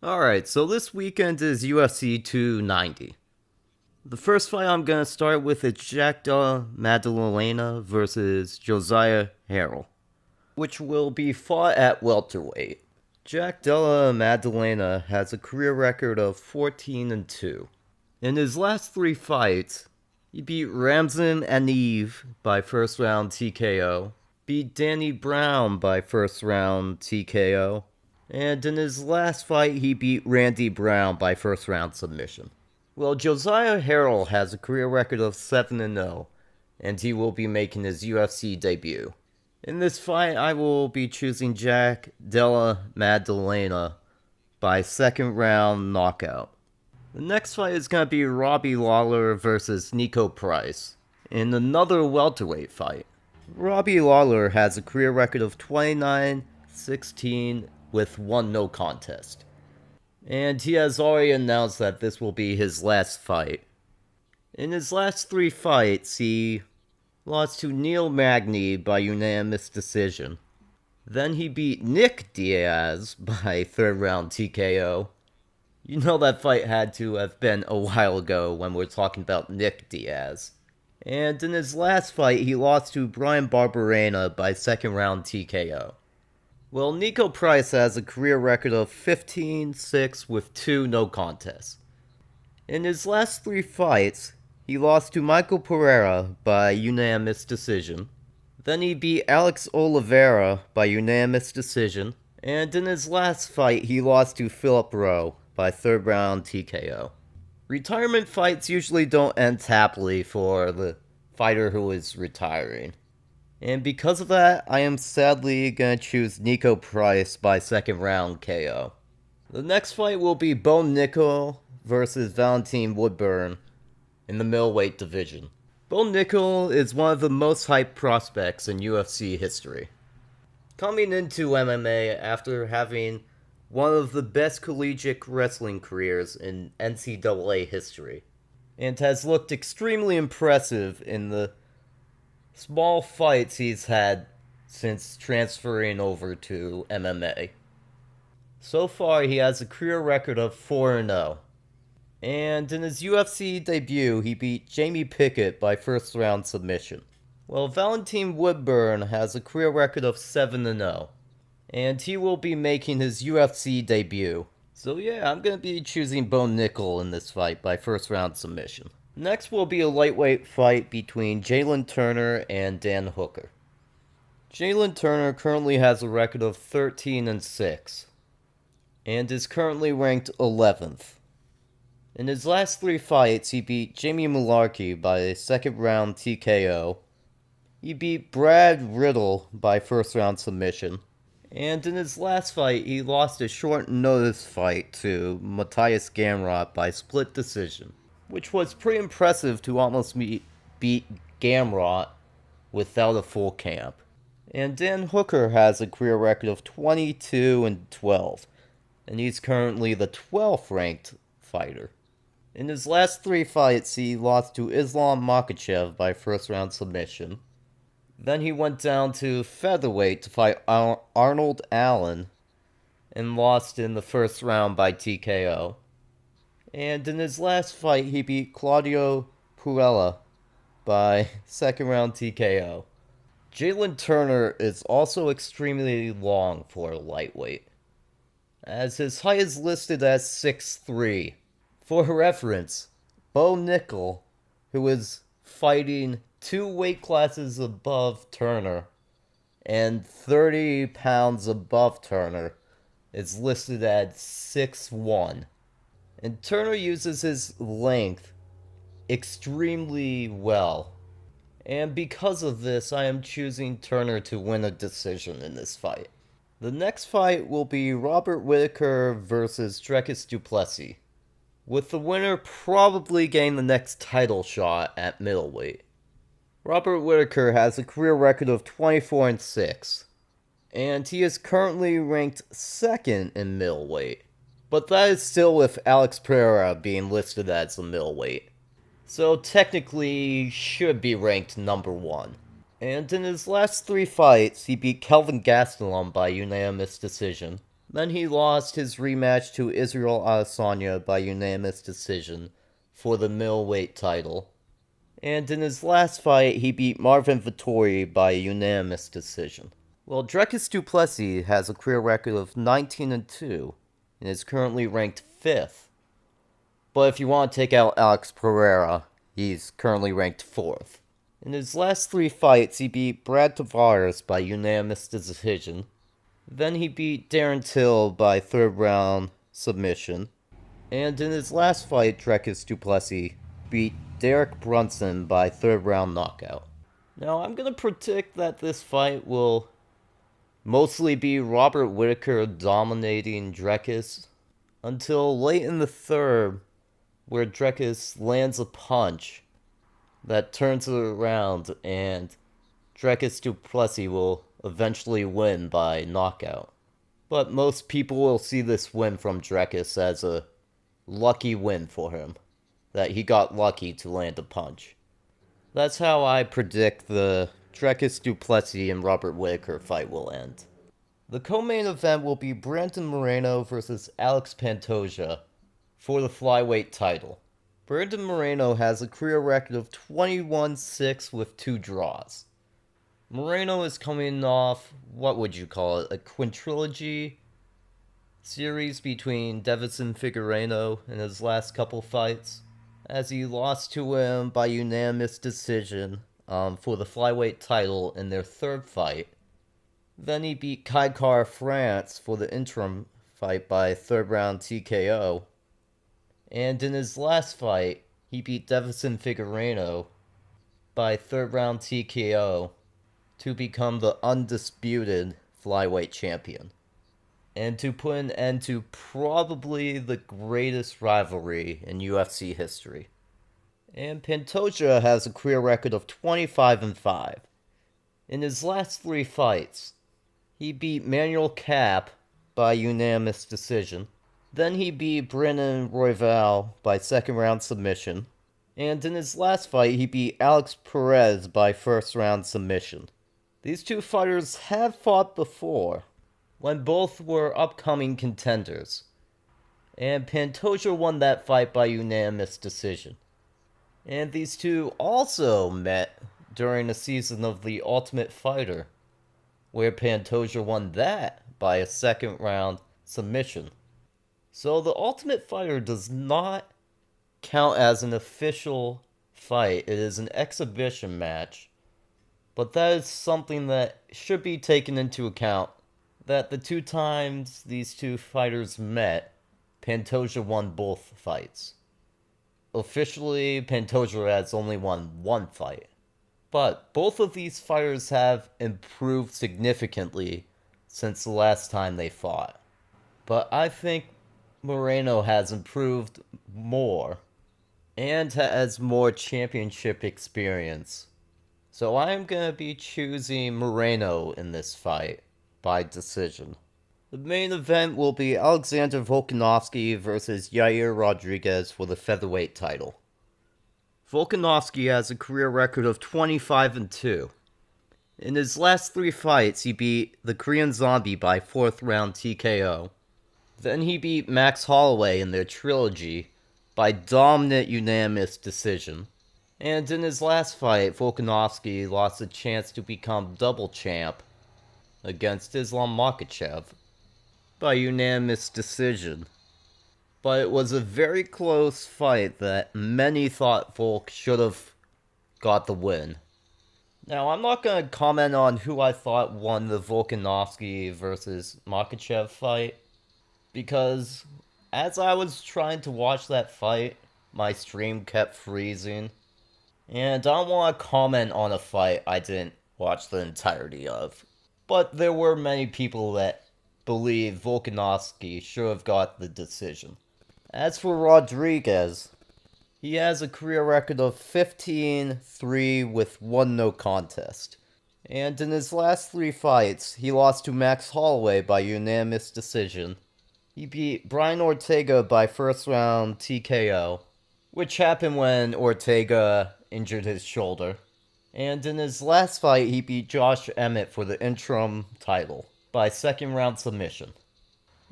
Alright, so this weekend is UFC 290. The first fight I'm gonna start with is Jack Della Maddalena versus Joisah Harrell, which will be fought at welterweight. Jack Della Maddalena has a career record of 14-2. In his last three fights, he beat Ramzan Aniv by first round TKO, beat Danny Brown by first round TKO, and in his last fight, he beat Randy Brown by first round submission. Well, Joisah Harrell has a career record of 7-0, and he will be making his UFC debut. In this fight, I will be choosing Jack Della Maddalena by second round knockout. The next fight is going to be Robbie Lawler versus Nico Price in another welterweight fight. Robbie Lawler has a career record of 29-16 with one no contest. And he has already announced that this will be his last fight. In his last three fights, he lost to Neil Magny by unanimous decision. Then he beat Nick Diaz by third round TKO. You know that fight had to have been a while ago when we're talking about Nick Diaz. And in his last fight, he lost to Brian Barberena by second round TKO. Well, Nico Price has a career record of 15-6 with two no contests. In his last three fights, he lost to Michael Pereira by unanimous decision. Then he beat Alex Oliveira by unanimous decision. And in his last fight, he lost to Philip Rowe by third round TKO. Retirement fights usually don't end happily for the fighter who is retiring. And because of that, I am sadly gonna choose Nico Price by second round KO. The next fight will be Bo Nickel versus Valentin Woodburn in the middleweight division. Bo Nickel is one of the most hyped prospects in UFC history. Coming into MMA after having one of the best collegiate wrestling careers in NCAA history, and has looked extremely impressive in the small fights he's had since transferring over to MMA. So far, he has a career record of 4-0. And in his UFC debut, he beat Jamie Pickett by first round submission. Well, Valentin Woodburn has a career record of 7-0. And he will be making his UFC debut. So yeah, I'm going to be choosing Bo Nickel in this fight by first round submission. Next will be a lightweight fight between Jalin Turner and Dan Hooker. Jalin Turner currently has a record of 13-6 and is currently ranked 11th. In his last three fights, he beat Jamie Mullarkey by second round TKO. He beat Brad Riddle by first round submission. And in his last fight, he lost a short notice fight to Matthias Gamrot by split decision, which was pretty impressive to almost beat Gamrot without a full camp. And Dan Hooker has a career record of 22-12, and he's currently the 12th ranked fighter. In his last three fights, he lost to Islam Makhachev by first round submission. Then he went down to featherweight to fight Arnold Allen and lost in the first round by TKO. And in his last fight, he beat Claudio Puella by second round TKO. Jalin Turner is also extremely long for a lightweight, as his height is listed as 6'3". For reference, Bo Nickel, who is fighting 2 weight classes above Turner and 30 pounds above Turner, is listed at 6'1". And Turner uses his length extremely well. And because of this, I am choosing Turner to win a decision in this fight. The next fight will be Robert Whittaker versus Dricus du Plessis, with the winner probably getting the next title shot at middleweight. Robert Whittaker has a career record of 24-6, and he is currently ranked second in middleweight, but that is still with Alex Pereira being listed as a middleweight, so technically should be ranked number 1. And in his last three fights, he beat Kelvin Gastelum by unanimous decision, Then he lost his rematch to Israel Adesanya by unanimous decision for the middleweight title. And in his last fight, he beat Marvin Vettori by a unanimous decision. Well, Dricus du Plessis has a career record of 19-2 and is currently ranked 5th. But if you want to take out Alex Pereira, he's currently ranked 4th. In his last 3 fights, he beat Brad Tavares by unanimous decision. Then he beat Darren Till by 3rd round submission. And in his last fight, Dricus du Plessis beat Derek Brunson by 3rd round knockout. Now, I'm going to predict that this fight will mostly be Robert Whittaker dominating Dricus until late in the 3rd, where Dricus lands a punch that turns it around, and Dricus du Plessis will eventually win by knockout. But most people will see this win from Dricus as a lucky win for him, that he got lucky to land a punch. That's how I predict the Dricus du Plessis and Robert Whittaker fight will end. The co-main event will be Brandon Moreno versus Alex Pantoja for the flyweight title. Brandon Moreno has a career record of 21-6 with 2 draws. Moreno is coming off, what would you call it, a quintrilogy series between Deiveson Figueiredo in his last couple fights, as he lost to him by unanimous decision for the flyweight title in their 3rd fight. Then he beat Kai Kara France for the interim fight by 3rd round TKO. And in his last fight, he beat Deiveson Figueiredo by 3rd round TKO to become the undisputed flyweight champion, and to put an end to probably the greatest rivalry in UFC history. And Pantoja has a career record of 25-5. In his last 3 fights, he beat Manuel Kape by unanimous decision. Then he beat Brennan Royval by 2nd round submission. And in his last fight, he beat Alex Perez by 1st round submission. These 2 fighters have fought before, when both were upcoming contenders. And Pantoja won that fight by unanimous decision. And these 2 also met during a season of The Ultimate Fighter, where Pantoja won that by a 2nd round submission. So The Ultimate Fighter does not count as an official fight. It is an exhibition match. But that is something that should be taken into account, that the 2 times these 2 fighters met, Pantoja won both fights. Officially, Pantoja has only won 1 fight. But both of these fighters have improved significantly since the last time they fought. But I think Moreno has improved more and has more championship experience. So I am going to be choosing Moreno in this fight by decision. The main event will be Alexander Volkanovski versus Yair Rodriguez for the featherweight title. Volkanovski has a career record of 25-2. In his last 3 fights, he beat the Korean Zombie by 4th round TKO. Then he beat Max Holloway in their trilogy by dominant unanimous decision. And in his last fight, Volkanovski lost a chance to become double champ against Islam Makhachev by unanimous decision. But it was a very close fight that many thought Volk should have got the win. Now, I'm not going to comment on who I thought won the Volkanovski versus Makhachev fight, because as I was trying to watch that fight, my stream kept freezing. And I don't want to comment on a fight I didn't watch the entirety of. But there were many people that believe Volkanovski should have got the decision. As for Rodriguez, he has a career record of 15-3 with 1 no contest. And in his last 3 fights, he lost to Max Holloway by unanimous decision. He beat Brian Ortega by 1st round TKO, which happened when Ortega injured his shoulder. And in his last fight, he beat Josh Emmett for the interim title by 2nd round submission.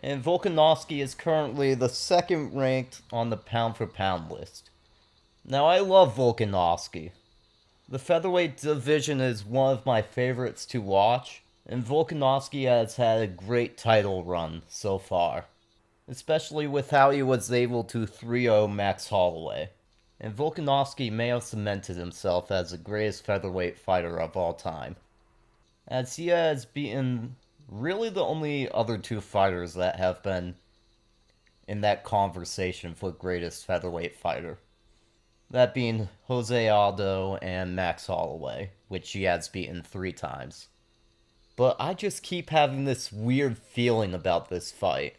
And Volkanovski is currently the second ranked on the pound for pound list. Now, I love Volkanovski. The featherweight division is one of my favorites to watch, and Volkanovski has had a great title run so far, especially with how he was able to 3-0 Max Holloway. And Volkanovski may have cemented himself as the greatest featherweight fighter of all time, as he has beaten really the only other two fighters that have been in that conversation for greatest featherweight fighter. That being Jose Aldo and Max Holloway, which he has beaten 3 times. But I just keep having this weird feeling about this fight.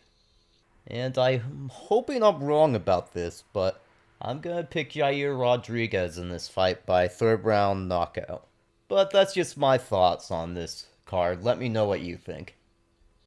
And I'm hoping I'm wrong about this, but I'm gonna pick Jair Rodriguez in this fight by 3rd round knockout. But that's just my thoughts on this card. Let me know what you think.